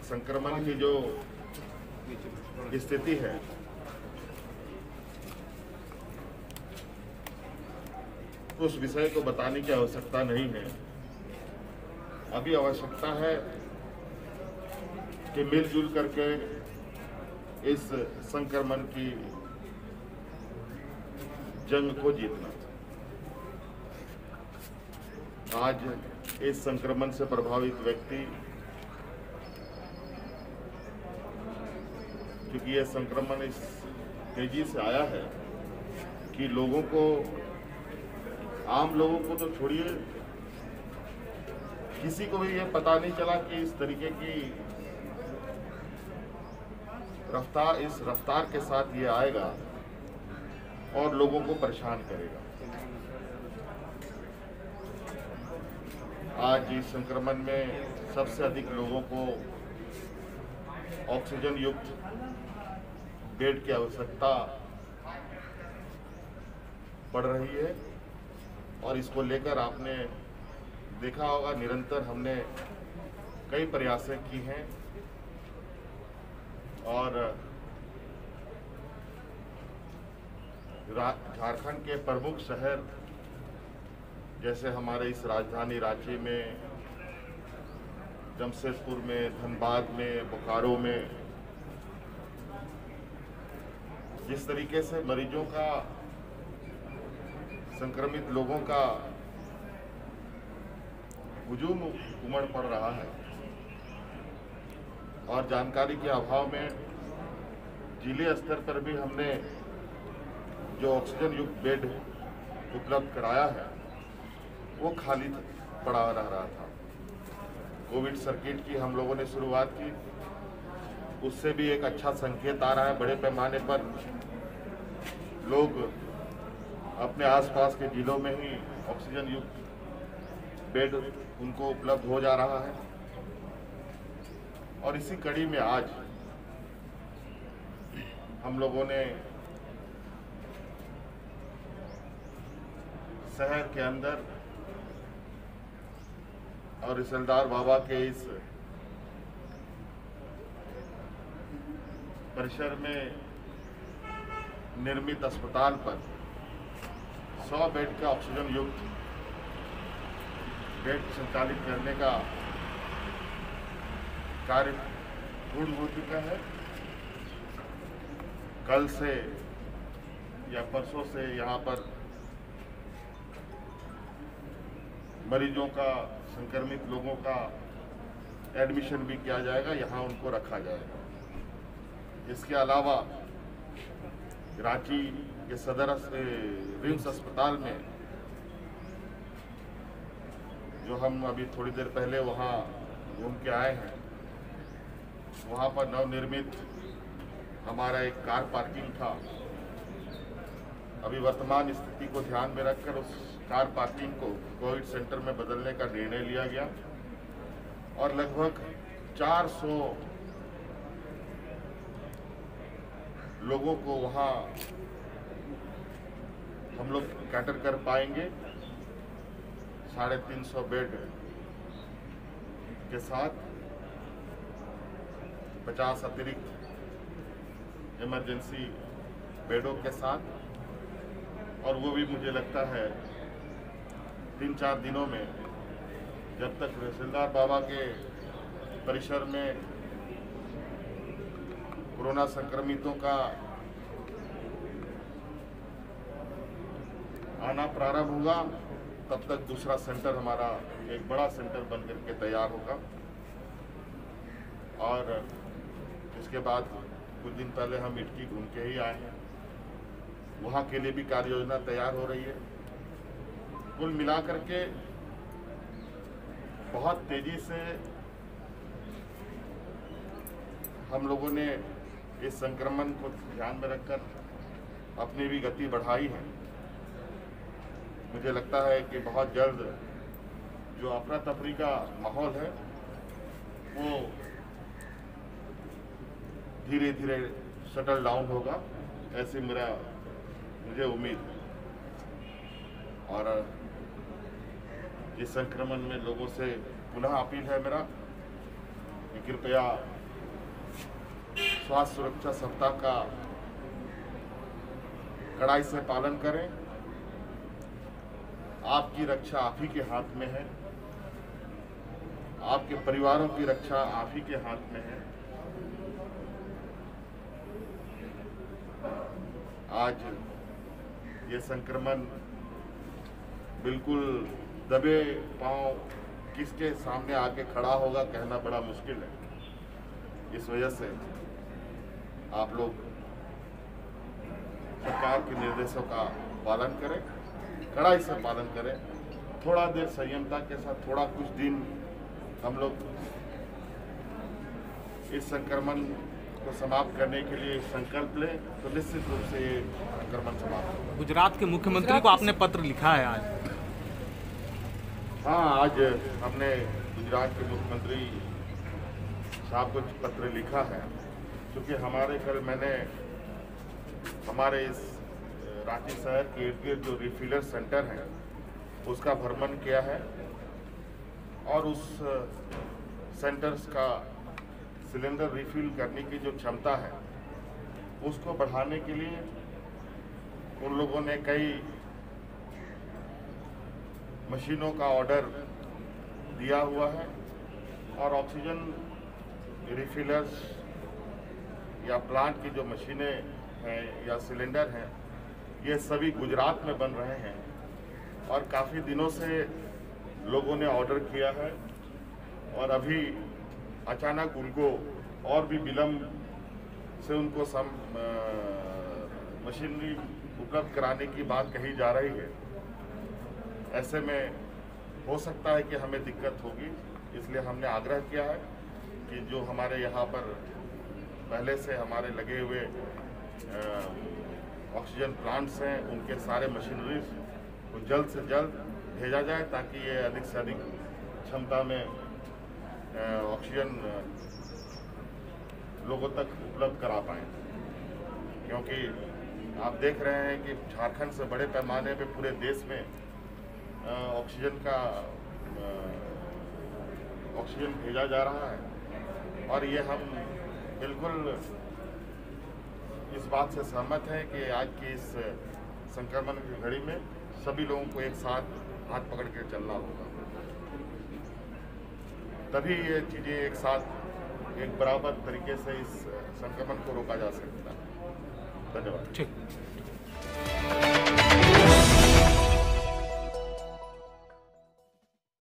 संक्रमण की जो स्थिति है उस विषय को बताने की आवश्यकता नहीं है। अभी आवश्यकता है कि मिलजुल करके इस संक्रमण की जंग को जीतना। आज इस संक्रमण से प्रभावित व्यक्ति, क्योंकि यह संक्रमण इस तेजी से आया है कि लोगों को, आम लोगों को तो छोड़िए, किसी को भी यह पता नहीं चला कि इस तरीके की रफ्तार, इस रफ्तार के साथ ये आएगा और लोगों को परेशान करेगा। आज इस संक्रमण में सबसे अधिक लोगों को ऑक्सीजन युक्त बेड की आवश्यकता पड़ रही है और इसको लेकर आपने देखा होगा, निरंतर हमने कई प्रयास की हैं और झारखंड के प्रमुख शहर जैसे हमारे इस राजधानी रांची में, जमशेदपुर में, धनबाद में, बोकारो में जिस तरीके से मरीजों का, संक्रमित लोगों का हुजूम उमड़ पड़ रहा है और जानकारी के अभाव में जिले स्तर पर भी हमने जो ऑक्सीजन युक्त बेड उपलब्ध कराया है वो खाली पड़ा रह रहा था। कोविड सर्किट की हम लोगों ने शुरुआत की, उससे भी एक अच्छा संकेत आ रहा है। बड़े पैमाने पर लोग अपने आसपास के जिलों में ही ऑक्सीजन युक्त बेड उनको उपलब्ध हो जा रहा है और इसी कड़ी में आज हम लोगों ने शहर के अंदर और रिसलदार बाबा के इस परिसर में निर्मित अस्पताल पर 100 बेड का ऑक्सीजन युक्त बेड संचालित करने का कार्य पूर्ण हो चुका है। कल से या परसों से यहाँ पर मरीजों का, संक्रमित लोगों का एडमिशन भी किया जाएगा, यहाँ उनको रखा जाएगा। इसके अलावा रांची के सदर रिम्स अस्पताल में जो हम अभी थोड़ी देर पहले वहाँ घूम के आए हैं, वहाँ पर नवनिर्मित हमारा एक कार पार्किंग था। अभी वर्तमान स्थिति को ध्यान में रखकर उस कार पार्किंग को कोविड सेंटर में बदलने का निर्णय लिया गया और लगभग 400 लोगों को वहाँ हम लोग कैटर कर पाएंगे 350 बेड के साथ 50 अतिरिक्त इमरजेंसी बेडों के साथ, और वो भी मुझे लगता है 3-4 दिनों में, जब तक तहसीलदार बाबा के परिसर में कोरोना संक्रमितों का आना प्रारंभ होगा, तब तक दूसरा सेंटर हमारा एक बड़ा सेंटर बन करके तैयार होगा। और इसके बाद कुछ दिन पहले हम इटकी घूम के ही आए हैं, वहाँ के लिए भी कार्य योजना तैयार हो रही है। कुल मिलाकर के बहुत तेजी से हम लोगों ने इस संक्रमण को ध्यान में रखकर अपनी भी गति बढ़ाई है। मुझे लगता है कि बहुत जल्द जो अफरा तफरी का माहौल है वो धीरे धीरे शटल डाउन होगा, ऐसी मुझे उम्मीद है। और इस संक्रमण में लोगों से पुनः अपील है मेरा कि कृपया स्वास्थ्य सुरक्षा सप्ताह का कड़ाई से पालन करें। आपकी रक्षा आप ही के हाथ में है, आपके परिवारों की रक्षा आप ही के हाथ में है। आज ये संक्रमण बिल्कुल दबे पांव किसके सामने आके खड़ा होगा कहना बड़ा मुश्किल है। इस वजह से आप लोग सरकार के निर्देशों का पालन करें, कड़ाई से पालन करें, थोड़ा देर संयमता के साथ थोड़ा कुछ दिन हम लोग इस संक्रमण को समाप्त करने के लिए संकल्प लें तो निश्चित रूप से ये संक्रमण समाप्त होगा। गुजरात के मुख्यमंत्री को आपने पत्र लिखा है आज? हाँ, आज हमने गुजरात के मुख्यमंत्री साहब को पत्र लिखा है, क्योंकि मैंने हमारे इस रांची शहर के इर्द गिर्द जो रिफिलर सेंटर हैं उसका भ्रमण किया है, और उस सेंटर्स का सिलेंडर रिफिल करने की जो क्षमता है उसको बढ़ाने के लिए उन लोगों ने कई मशीनों का ऑर्डर दिया हुआ है, और ऑक्सीजन रिफिलर्स या प्लांट की जो मशीनें हैं या सिलेंडर हैं ये सभी गुजरात में बन रहे हैं, और काफ़ी दिनों से लोगों ने ऑर्डर किया है, और अभी अचानक उनको और भी विलम्ब से उनको मशीनरी उपलब्ध कराने की बात कही जा रही है। ऐसे में हो सकता है कि हमें दिक्कत होगी, इसलिए हमने आग्रह किया है कि जो हमारे यहाँ पर पहले से हमारे लगे हुए ऑक्सीजन प्लांट्स हैं उनके सारे मशीनरीज को जल्द से जल्द भेजा जाए, ताकि ये अधिक से अधिक क्षमता में ऑक्सीजन लोगों तक उपलब्ध करा पाएँ। क्योंकि आप देख रहे हैं कि झारखंड से बड़े पैमाने पे पूरे देश में ऑक्सीजन भेजा जा रहा है, और ये हम बिल्कुल इस बात से सहमत हैं कि आज की इस संक्रमण की घड़ी में सभी लोगों को एक साथ हाथ पकड़ के चलना होगा, तभी ये चीज़ें एक साथ एक बराबर तरीके से इस संक्रमण को रोका जा सकता है। धन्यवाद। ठीक।